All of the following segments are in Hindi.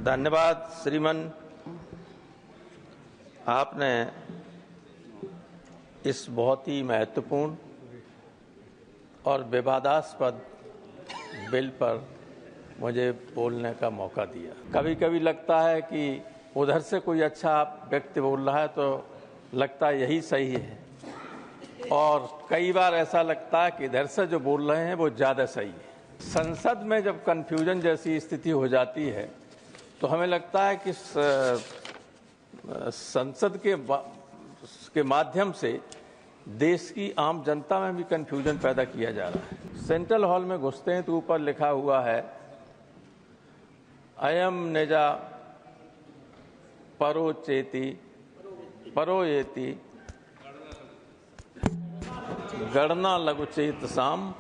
धन्यवाद श्रीमान। आपने इस बहुत ही महत्वपूर्ण और विवादास्पद बिल पर मुझे बोलने का मौका दिया। कभी कभी लगता है कि उधर से कोई अच्छा व्यक्ति बोल रहा है तो लगता है यही सही है, और कई बार ऐसा लगता है कि इधर से जो बोल रहे हैं वो ज़्यादा सही है। संसद में जब कन्फ्यूजन जैसी स्थिति हो जाती है तो हमें लगता है कि संसद के माध्यम से देश की आम जनता में भी कन्फ्यूजन पैदा किया जा रहा है। सेंट्रल हॉल में घुसते हैं तो ऊपर लिखा हुआ है अयम निजा परोचेति परोयेति गणना लघुचेत साम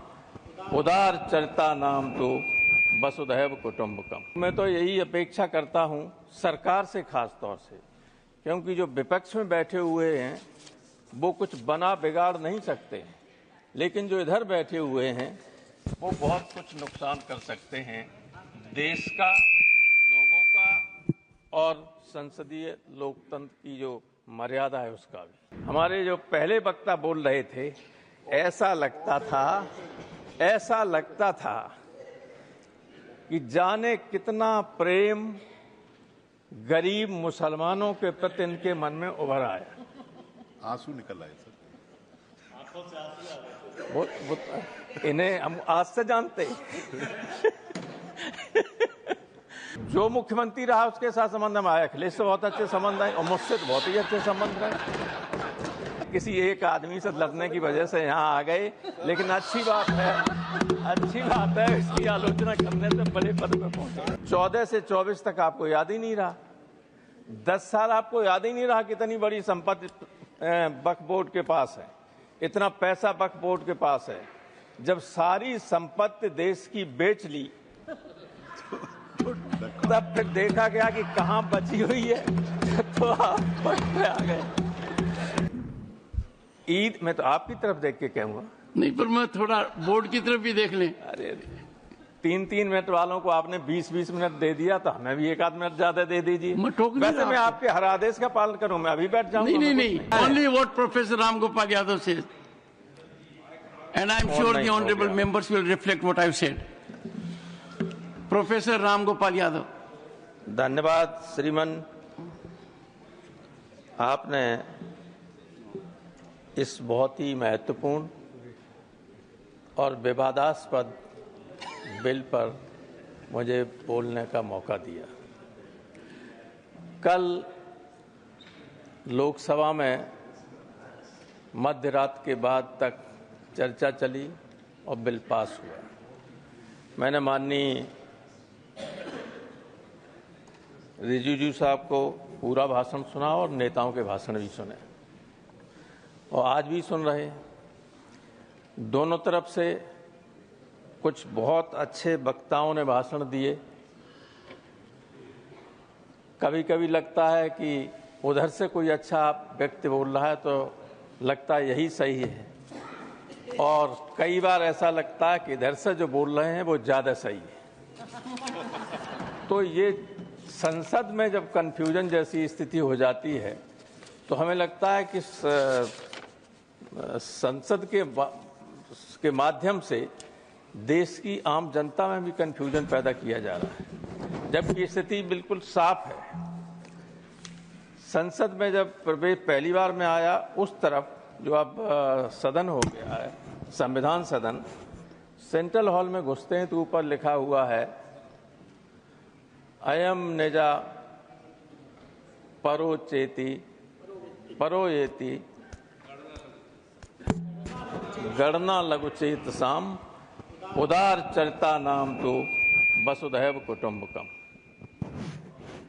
उदार चरिता नाम तो वसुधैव कुटुंबकम। मैं तो यही अपेक्षा करता हूं सरकार से, खास तौर से, क्योंकि जो विपक्ष में बैठे हुए हैं वो कुछ बना बिगाड़ नहीं सकते, लेकिन जो इधर बैठे हुए हैं वो बहुत कुछ नुकसान कर सकते हैं देश का, लोगों का और संसदीय लोकतंत्र की जो मर्यादा है उसका भी। हमारे जो पहले वक्ता बोल रहे थे, ऐसा लगता था कि जाने कितना प्रेम गरीब मुसलमानों के प्रति इनके मन में उभर आया। आंसू निकल आए सर, आंखों से आंसू आ गए। वो इन्हें हम आज से जानते जो मुख्यमंत्री रहा उसके साथ संबंध में आया, अखिलेश से बहुत अच्छे संबंध आए और मुझसे तो बहुत ही अच्छे संबंध रहे। किसी एक आदमी से लड़ने की वजह से यहाँ आ गए, लेकिन अच्छी बात है इसकी आलोचना करने से बड़े पद पर पहुंचे। 14 से 24 तक आपको याद ही नहीं रहा, 10 साल आपको याद ही नहीं रहा कितनी बड़ी संपत्ति वक्फ बोर्ड के पास है, इतना पैसा वक्फ बोर्ड के पास है। जब सारी संपत्ति देश की बेच ली तब फिर देखा गया कि कहां बची हुई है तो आप वक्त पे आ गए। ईद में तो आपकी तरफ देख के कहूंगा, नहीं पर मैं थोड़ा बोर्ड की तरफ भी देख लें। अरे 3-3 मिनट वालों को आपने 20-20 मिनट दे दिया, तो हमें भी 1 आध मिनट ज्यादा दे दीजिए। वैसे मैं आपके हर आदेश का पालन करूं, मैं अभी बैठ जाऊंगा। नहीं, only what professor Ram Gopal Yadav said and I am sure the honourable members will reflect what I have said. Professor Ram Gopal Yadav. धन्यवाद श्रीमान। आपने इस बहुत ही महत्वपूर्ण और विवादास्पद बिल पर मुझे बोलने का मौका दिया। कल लोकसभा में मध्य रात के बाद तक चर्चा चली और बिल पास हुआ। मैंने माननीय रिजिजू साहब को पूरा भाषण सुना और नेताओं के भाषण भी सुने, और आज भी सुन रहे हैं। दोनों तरफ से कुछ बहुत अच्छे वक्ताओं ने भाषण दिए। कभी कभी लगता है कि उधर से कोई अच्छा व्यक्ति बोल रहा है तो लगता है यही सही है, और कई बार ऐसा लगता है कि इधर से जो बोल रहे हैं वो ज़्यादा सही है। तो ये संसद में जब कन्फ्यूजन जैसी स्थिति हो जाती है तो हमें लगता है कि संसद के माध्यम से देश की आम जनता में भी कन्फ्यूजन पैदा किया जा रहा है, जबकि स्थिति बिल्कुल साफ है। संसद में जब प्रवेश पहली बार में आया, उस तरफ जो अब सदन हो गया है, संविधान सदन, सेंट्रल हॉल में घुसते हैं तो ऊपर लिखा हुआ है अयम निजा परोचेति परोयेति गणना लघुचेत साम उदार चरिता नाम तो वसुधैव कुटुंबकम।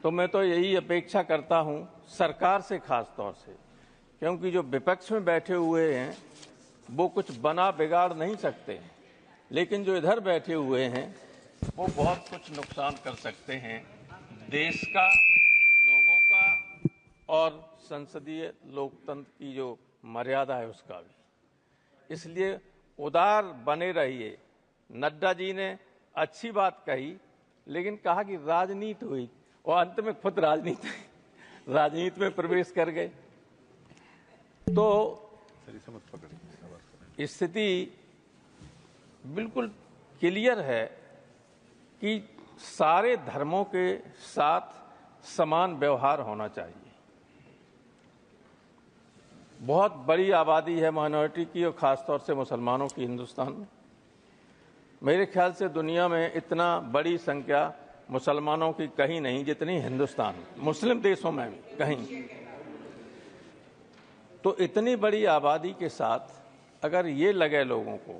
तो मैं तो यही अपेक्षा करता हूं सरकार से, खास तौर से, क्योंकि जो विपक्ष में बैठे हुए हैं वो कुछ बना बिगाड़ नहीं सकते, लेकिन जो इधर बैठे हुए हैं वो बहुत कुछ नुकसान कर सकते हैं देश का, लोगों का और संसदीय लोकतंत्र की जो मर्यादा है उसका भी। इसलिए उदार बने रहिए। नड्डा जी ने अच्छी बात कही, लेकिन कहा कि राजनीति हुई, और अंत में खुद राजनीति में प्रवेश कर गए। तो स्थिति बिल्कुल क्लियर है कि सारे धर्मों के साथ समान व्यवहार होना चाहिए। बहुत बड़ी आबादी है माइनॉरिटी की, और खासतौर से मुसलमानों की हिंदुस्तान में। मेरे ख्याल से दुनिया में इतना बड़ी संख्या मुसलमानों की कहीं नहीं जितनी हिंदुस्तान में, मुस्लिम देशों में भी कहीं। तो इतनी बड़ी आबादी के साथ अगर ये लगे लोगों को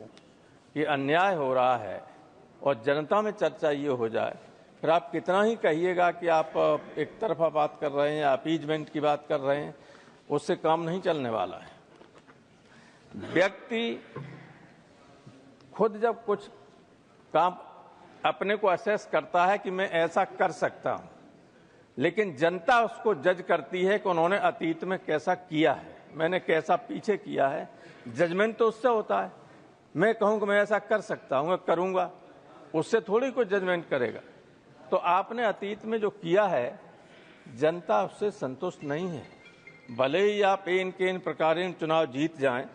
कि अन्याय हो रहा है और जनता में चर्चा ये हो जाए, फिर आप कितना ही कहिएगा कि आप एक तरफा बात कर रहे हैं या अपीजमेंट की बात कर रहे हैं, उससे काम नहीं चलने वाला है। व्यक्ति खुद जब कुछ काम अपने को असेस करता है कि मैं ऐसा कर सकता हूं, लेकिन जनता उसको जज करती है कि उन्होंने अतीत में कैसा किया है, मैंने कैसा पीछे किया है। जजमेंट तो उससे होता है। मैं कहूं कि मैं ऐसा कर सकता हूं, करूंगा, उससे थोड़ी कोई जजमेंट करेगा। तो आपने अतीत में जो किया है, जनता उससे संतुष्ट नहीं है। भले ही आप इन के इन प्रकारेण चुनाव जीत जाएं,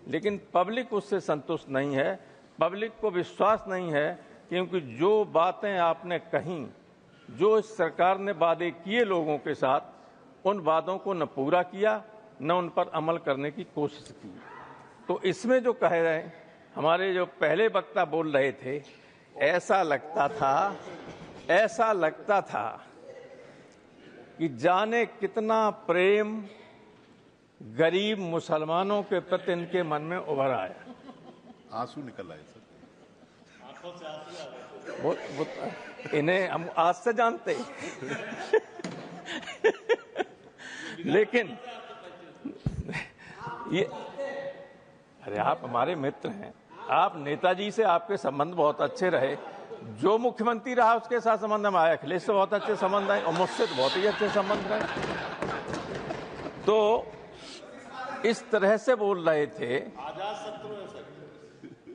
लेकिन पब्लिक उससे संतुष्ट नहीं है। पब्लिक को विश्वास नहीं है, क्योंकि जो बातें आपने कहीं, जो इस सरकार ने वादे किए लोगों के साथ, उन वादों को न पूरा किया न उन पर अमल करने की कोशिश की। तो इसमें जो कह रहे हैं, हमारे जो पहले वक्ता बोल रहे थे, ऐसा लगता था कि जाने कितना प्रेम गरीब मुसलमानों के प्रति इनके मन में उभर आया। आंसू निकल आए सर, आंखों से आंसू आ गए। वो इन्हें हम आज से जानते लेकिन ये, अरे आप हमारे मित्र हैं, आप नेताजी से आपके संबंध बहुत अच्छे रहे। जो मुख्यमंत्री रहा उसके साथ संबंध में आए, अखिलेश से बहुत अच्छे संबंध आए और मुझसे तो बहुत ही अच्छे संबंध रहे। तो इस तरह से बोल रहे थे। आजाद शत्रु है सर।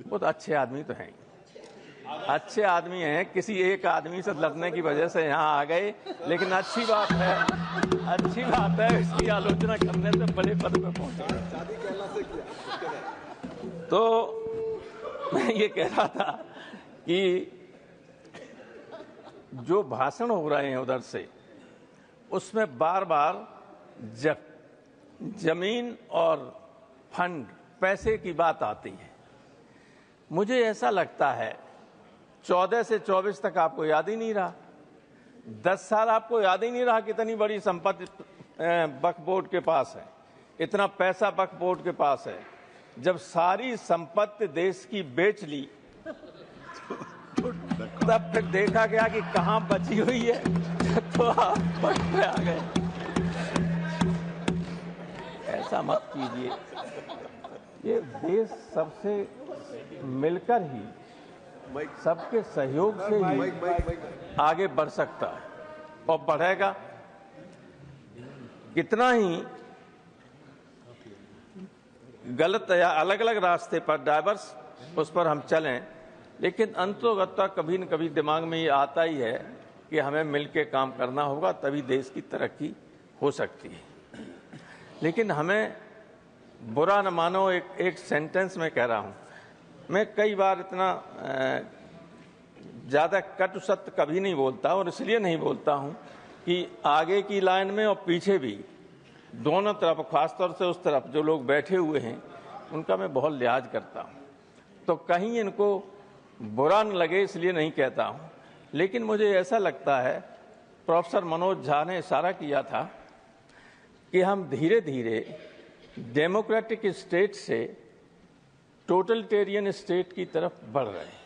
बहुत अच्छे आदमी तो हैं, अच्छे आदमी हैं। किसी एक आदमी से लड़ने की वजह से यहाँ आ गए, लेकिन अच्छी बात है इसकी आलोचना करने से बड़े पद पर पहुंचे। तो मैं ये कह रहा था कि जो भाषण हो रहे हैं उधर से, उसमें बार बार जमीन और फंड, पैसे की बात आती है। मुझे ऐसा लगता है 14 से 24 तक आपको याद ही नहीं रहा, 10 साल आपको याद ही नहीं रहा कितनी बड़ी संपत्ति वक्फ बोर्ड के पास है, इतना पैसा वक्फ बोर्ड के पास है। जब सारी संपत्ति देश की बेच ली, तब फिर देखा गया कि कहां बची हुई है, तो आप वक्त पे आ गए। ऐसा मत कीजिए। ये देश सबसे मिलकर ही, सबके सहयोग से ही आगे बढ़ सकता है और बढ़ेगा। कितना ही गलत या अलग अलग रास्ते पर डाइवर्स उस पर हम चलें, लेकिन अंततोगत्वा कभी न कभी दिमाग में ये आता ही है कि हमें मिलकर काम करना होगा, तभी देश की तरक्की हो सकती है। लेकिन हमें बुरा न मानो, एक सेंटेंस में कह रहा हूं। मैं कई बार इतना ज़्यादा कटु सत्य कभी नहीं बोलता, और इसलिए नहीं बोलता हूं कि आगे की लाइन में और पीछे भी दोनों तरफ, खासतौर से उस तरफ जो लोग बैठे हुए हैं, उनका मैं बहुत लिहाज करता हूं। तो कहीं इनको बुरा न लगे इसलिए नहीं कहता हूं। लेकिन मुझे ऐसा लगता है, प्रोफेसर मनोज झा ने इशारा किया था कि हम धीरे धीरे डेमोक्रेटिक स्टेट से टोटलिटेरियन स्टेट की तरफ बढ़ रहे हैं,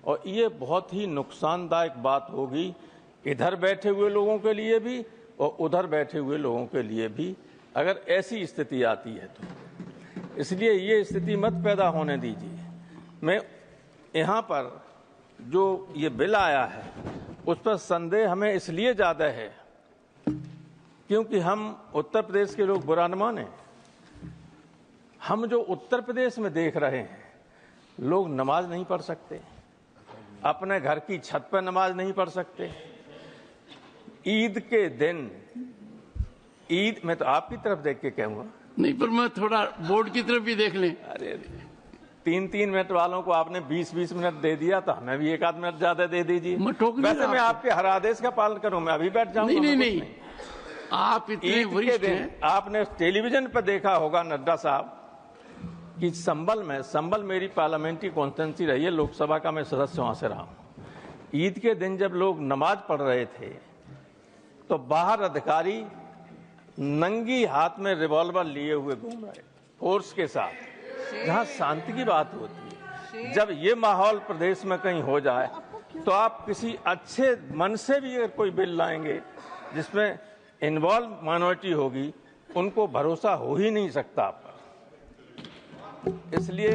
और ये बहुत ही नुकसानदायक बात होगी, इधर बैठे हुए लोगों के लिए भी और उधर बैठे हुए लोगों के लिए भी, अगर ऐसी स्थिति आती है तो। इसलिए ये स्थिति मत पैदा होने दीजिए। मैं यहाँ पर जो ये बिल आया है, उस पर संदेह हमें इसलिए ज़्यादा है क्योंकि हम उत्तर प्रदेश के लोग बुरा न माने। हम जो उत्तर प्रदेश में देख रहे हैं, लोग नमाज नहीं पढ़ सकते, अपने घर की छत पर नमाज नहीं पढ़ सकते, ईद के दिन, ईद, मैं तो आपकी तरफ देख के कहूंगा। नहीं, पर मैं थोड़ा बोर्ड की तरफ भी देख लें। अरे 3-3 मिनट वालों को आपने 20-20 मिनट दे दिया, तो हमें भी 1 आध मिनट ज्यादा दे दीजिए। मैं टोक नहीं वैसे रहा मैं आपको। आपके हर आदेश का पालन करूं, मैं अभी बैठ जाऊंगा। नहीं, आप इतने ईद के वरिष्ठ दिन हैं। आपने टेलीविजन पर देखा होगा नड्डा साहब कि संबल मेरी पार्लियामेंट्री कॉन्स्टिट्यूंसी रही है, लोकसभा का मैं सदस्य वहां से रहा हूं। ईद के दिन जब लोग नमाज पढ़ रहे थे तो बाहर अधिकारी नंगी हाथ में रिवॉल्वर लिए हुए घूम रहे, फोर्स के साथ, जहां शांति की बात होती है। जब ये माहौल प्रदेश में कहीं हो जाए तो आप किसी अच्छे मन से भी अगर कोई बिल लाएंगे जिसमें इन्वॉल्व माइनॉरिटी होगी, उनको भरोसा हो ही नहीं सकता आप पर। इसलिए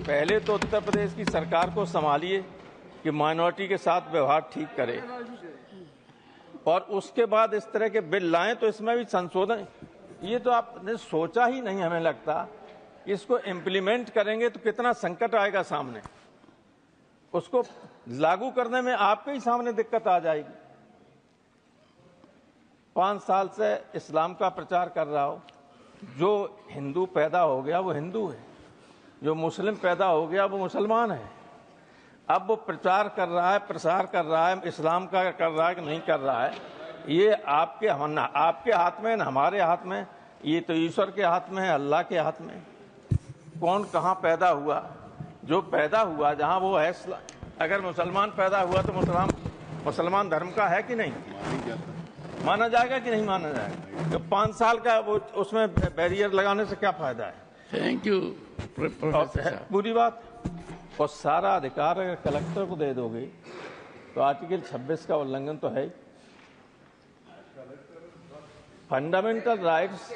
पहले तो उत्तर प्रदेश की सरकार को संभालिए कि माइनॉरिटी के साथ व्यवहार ठीक करे, और उसके बाद इस तरह के बिल लाएं तो इसमें भी संशोधन। ये तो आपने सोचा ही नहीं, हमें लगता इसको इम्प्लीमेंट करेंगे तो कितना संकट आएगा सामने, उसको लागू करने में आपके ही सामने दिक्कत आ जाएगी। 5 साल से इस्लाम का प्रचार कर रहा हो, जो हिंदू पैदा हो गया वो हिंदू है, जो मुस्लिम पैदा हो गया वो मुसलमान है। अब वो प्रचार कर रहा है, प्रसार कर रहा है, इस्लाम का कर रहा है कि नहीं कर रहा है, ये आपके हाथ में, न हमारे हाथ में, ये तो ईश्वर के हाथ में है, अल्लाह के हाथ में। कौन कहाँ पैदा हुआ, जो पैदा हुआ जहाँ वो है, अगर मुसलमान पैदा हुआ तो मुसलमान धर्म का है कि नहीं, माना जाएगा कि नहीं माना जाएगा। तो 5 साल का वो उसमें बैरियर लगाने से क्या फायदा है। थैंक यू प्रोफेसर साहब। पूरी बात, और सारा अधिकार अगर कलेक्टर को दे दोगे तो आर्टिकल 26 का उल्लंघन तो है ही। फंडामेंटल राइट्स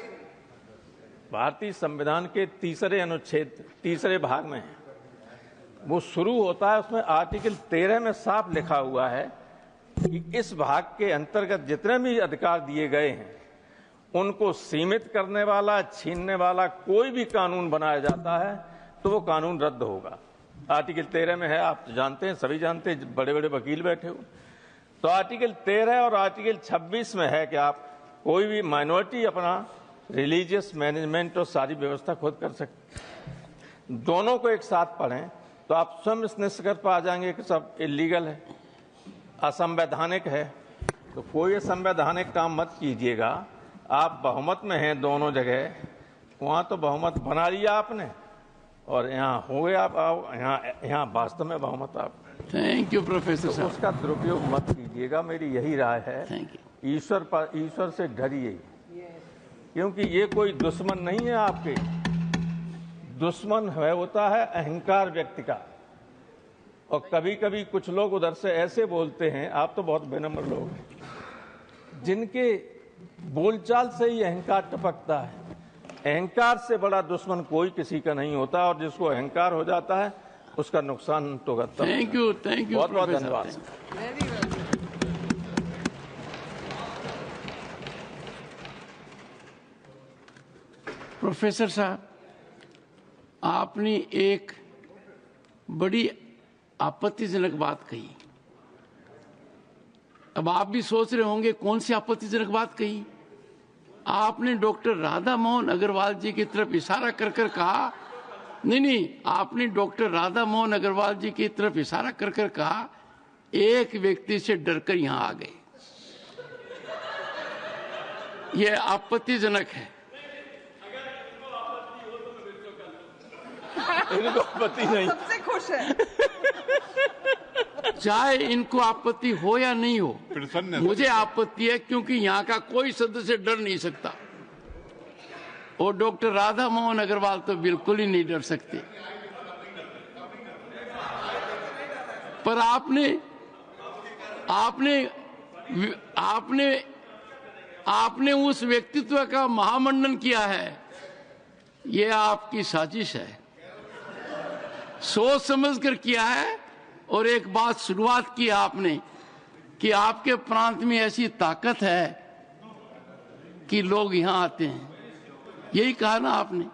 भारतीय संविधान के 3रे अनुच्छेद 3रे भाग में है, वो शुरू होता है, उसमें आर्टिकल 13 में साफ लिखा हुआ है कि इस भाग के अंतर्गत जितने भी अधिकार दिए गए हैं उनको सीमित करने वाला, छीनने वाला कोई भी कानून बनाया जाता है तो वो कानून रद्द होगा। आर्टिकल 13 में है, आप जानते हैं, सभी जानते हैं, बड़े बड़े वकील बैठे हुए। तो आर्टिकल 13 और आर्टिकल 26 में है कि आप कोई भी माइनॉरिटी अपना रिलीजियस मैनेजमेंट और सारी व्यवस्था खुद कर सकते। दोनों को एक साथ पढ़ें तो आप स्वयं इस निष्कर्ष पर आ जाएंगे कि सब इलीगल है, असंवैधानिक है। तो कोई असंवैधानिक काम मत कीजिएगा। आप बहुमत में हैं दोनों जगह, वहाँ तो बहुमत बना लिया आपने और यहाँ हो गया आप, यहाँ वास्तव में बहुमत आप। थैंक यू प्रोफेसर साहब। उसका दुरुपयोग मत कीजिएगा, मेरी यही राय है। Thank you. ईश्वर से डरिए, क्योंकि ये कोई दुश्मन नहीं है आपके। दुश्मन है होता है अहंकार व्यक्ति का, और कभी कभी कुछ लोग उधर से ऐसे बोलते हैं, आप तो बहुत विनम्र लोग हैं, जिनके बोलचाल से ही अहंकार टपकता है। अहंकार से बड़ा दुश्मन कोई किसी का नहीं होता, और जिसको अहंकार हो जाता है उसका नुकसान तो करता है। थैंक यू बहुत बहुत धन्यवाद। प्रोफेसर साहब, आपने एक बड़ी आपत्तिजनक बात कही। अब आप भी सोच रहे होंगे कौन सी आपत्तिजनक बात कही। आपने डॉक्टर राधा मोहन अग्रवाल जी की तरफ इशारा कर कर कहा, नहीं, आपने डॉक्टर राधा मोहन अग्रवाल जी की तरफ इशारा कर कर कहा, एक व्यक्ति से डरकर यहां आ गए। यह आपत्तिजनक है। इनको आपत्ति नहीं, सबसे खुश है। चाहे इनको आपत्ति हो या नहीं हो, प्रसन्न है। मुझे आपत्ति है, क्योंकि यहाँ का कोई सदस्य डर नहीं सकता, और डॉक्टर राधा मोहन अग्रवाल तो बिल्कुल ही नहीं डर सकते। पर आपने उस व्यक्तित्व का महामंडन किया है, यह आपकी साजिश है, सोच समझ कर किया है। और एक बात शुरुआत की आपने कि आपके प्रांत में ऐसी ताकत है कि लोग यहां आते हैं, यही कहा ना आपने।